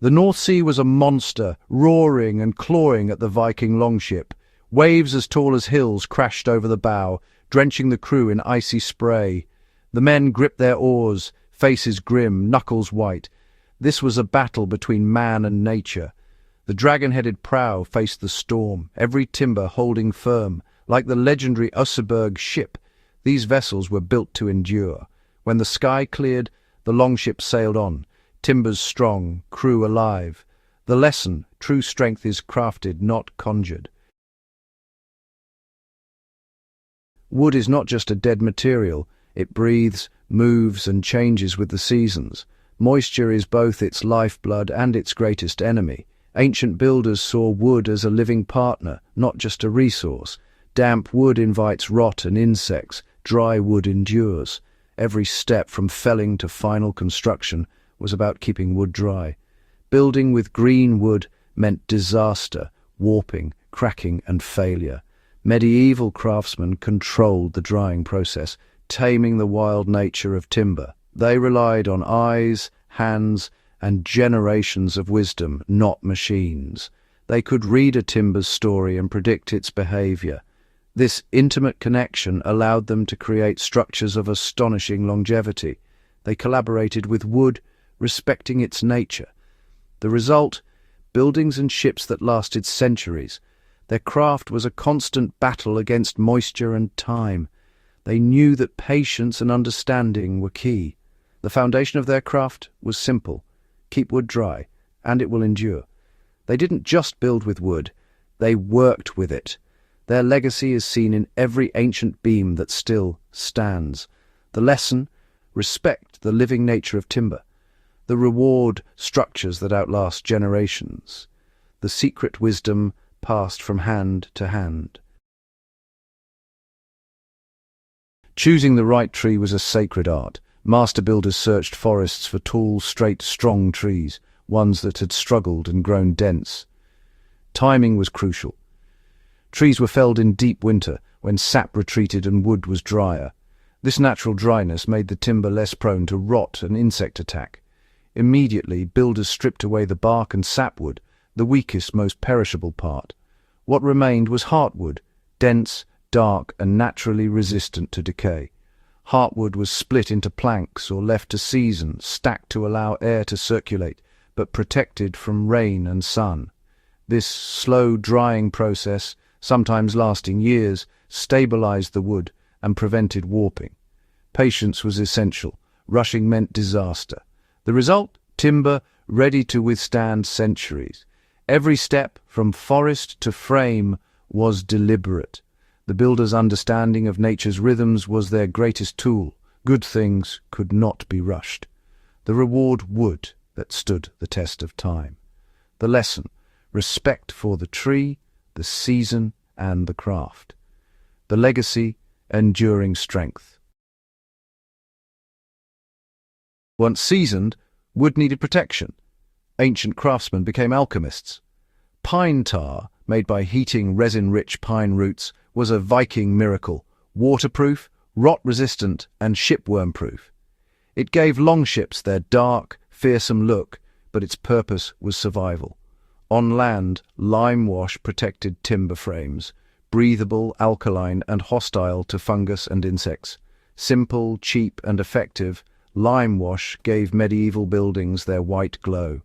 The North Sea was a monster, roaring and clawing at the Viking longship. Waves as tall as hills crashed over the bow, drenching the crew in icy spray. The men gripped their oars, faces grim, knuckles white. This was a battle between man and nature. The dragon-headed prow faced the storm, every timber holding firm. Like the legendary Oseberg ship, these vessels were built to endure. When the sky cleared, the longship sailed on, timbers strong, crew alive. The lesson: true strength is crafted, not conjured. Wood is not just a dead material. It breathes, moves, and changes with the seasons. Moisture is both its lifeblood and its greatest enemy. Ancient builders saw wood as a living partner, not just a resource. Damp wood invites rot and insects. Dry wood endures. Every step from felling to final construction was about keeping wood dry. Building with green wood meant disaster, warping, cracking, and failure. Medieval craftsmen controlled the drying process, taming the wild nature of timber. They relied on eyes, hands, and generations of wisdom, not machines. They could read a timber's story and predict its behavior. This intimate connection allowed them to create structures of astonishing longevity. They collaborated with wood, respecting its nature. The result: buildings and ships that lasted centuries. Their craft was a constant battle against moisture and time. They knew that patience and understanding were key. The foundation of their craft was simple: keep wood dry, and it will endure. They didn't just build with wood, they worked with it. Their legacy is seen in every ancient beam that still stands. The lesson: respect the living nature of timber. The reward: structures that outlast generations. The secret: wisdom passed from hand to hand. Choosing the right tree was a sacred art. Master builders searched forests for tall, straight, strong trees, ones that had struggled and grown dense. Timing was crucial. Trees were felled in deep winter, when sap retreated and wood was drier. This natural dryness made the timber less prone to rot and insect attack. Immediately, builders stripped away the bark and sapwood, the weakest, most perishable part. What remained was heartwood, dense, dark, and naturally resistant to decay. Heartwood was split into planks or left to season, stacked to allow air to circulate, but protected from rain and sun. This slow drying process, sometimes lasting years, stabilized the wood and prevented warping. Patience was essential. Rushing meant disaster. The result: timber ready to withstand centuries. Every step, from forest to frame, was deliberate. The builder's understanding of nature's rhythms was their greatest tool. Good things could not be rushed. The reward: wood that stood the test of time. The lesson: respect for the tree, the season, and the craft. The legacy: enduring strength. Once seasoned, wood needed protection. Ancient craftsmen became alchemists. Pine tar, made by heating resin-rich pine roots, was a Viking miracle: waterproof, rot-resistant, and shipworm-proof. It gave longships their dark, fearsome look, but its purpose was survival. On land, lime wash protected timber frames, breathable, alkaline, and hostile to fungus and insects. Simple, cheap, and effective, lime wash gave medieval buildings their white glow.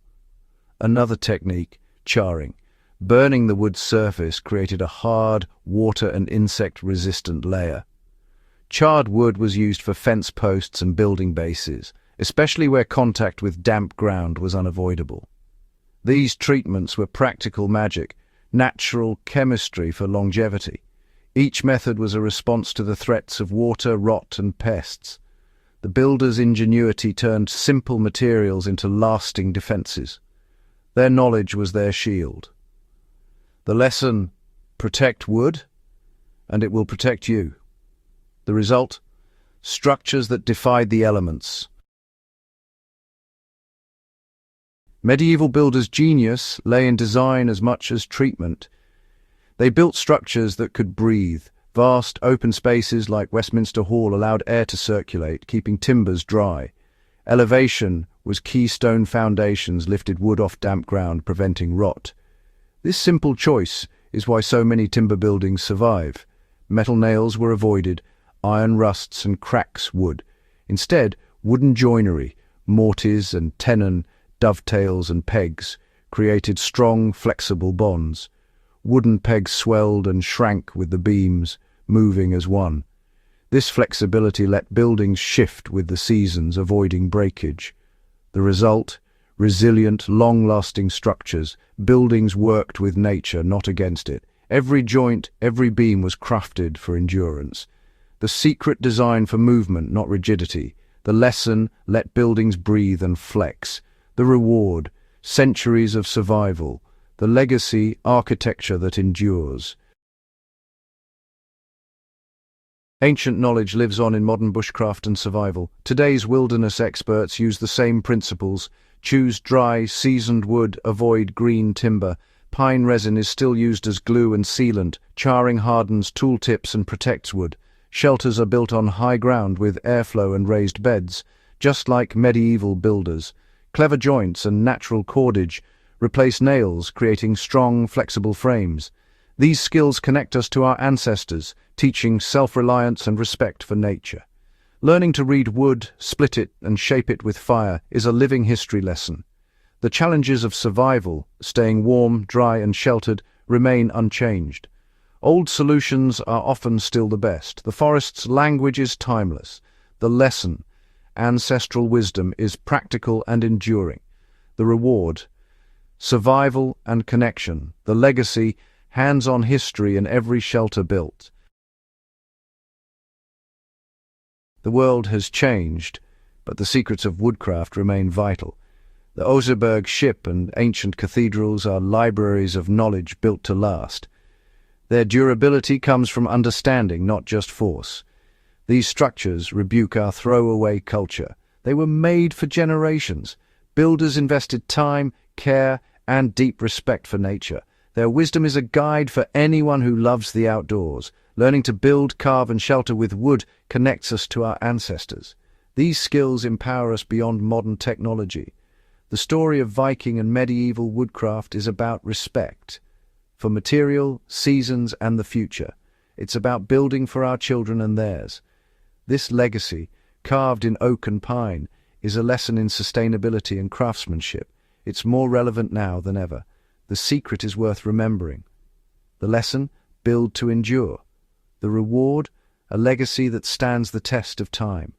Another technique: charring. Burning the wood's surface created a hard, water- and insect-resistant layer. Charred wood was used for fence posts and building bases, especially where contact with damp ground was unavoidable. These treatments were practical magic, natural chemistry for longevity. Each method was a response to the threats of water, rot, and pests. The builder's ingenuity turned simple materials into lasting defenses. Their knowledge was their shield. The lesson: protect wood, and it will protect you. The result: structures that defied the elements. Medieval builders' genius lay in design as much as treatment. They built structures that could breathe. Vast open spaces like Westminster Hall allowed air to circulate, keeping timbers dry. Elevation was keystone foundations lifted wood off damp ground, preventing rot. This simple choice is why so many timber buildings survive. Metal nails were avoided, iron rusts and cracks wood. Instead, wooden joinery, mortise and tenon, dovetails and pegs, created strong, flexible bonds. Wooden pegs swelled and shrank with the beams, moving as one. This flexibility let buildings shift with the seasons, avoiding breakage. The result? Resilient, long-lasting structures. Buildings worked with nature, not against it. Every joint, every beam was crafted for endurance. The secret design for movement, not rigidity. The lesson: let buildings breathe and flex. The reward: centuries of survival. The legacy: architecture that endures. Ancient knowledge lives on in modern bushcraft and survival. Today's wilderness experts use the same principles. Choose dry, seasoned wood, avoid green timber. Pine resin is still used as glue and sealant. Charring hardens tooltips and protects wood. Shelters are built on high ground with airflow and raised beds, just like medieval builders. Clever joints and natural cordage replace nails, creating strong, flexible frames. These skills connect us to our ancestors, teaching self-reliance and respect for nature. Learning to read wood, split it, and shape it with fire is a living history lesson. The challenges of survival, staying warm, dry, and sheltered, remain unchanged. Old solutions are often still the best. The forest's language is timeless. The lesson, ancestral wisdom, is practical and enduring. The reward, survival and connection. The legacy, hands-on history in every shelter built. The world has changed, but the secrets of woodcraft remain vital. The Oseberg ship and ancient cathedrals are libraries of knowledge built to last. Their durability comes from understanding, not just force. These structures rebuke our throwaway culture. They were made for generations. Builders invested time, care, and deep respect for nature. Their wisdom is a guide for anyone who loves the outdoors. Learning to build, carve, and shelter with wood connects us to our ancestors. These skills empower us beyond modern technology. The story of Viking and medieval woodcraft is about respect for material, seasons, and the future. It's about building for our children and theirs. This legacy, carved in oak and pine, is a lesson in sustainability and craftsmanship. It's more relevant now than ever. The secret is worth remembering. The lesson: build to endure. The reward: a legacy that stands the test of time.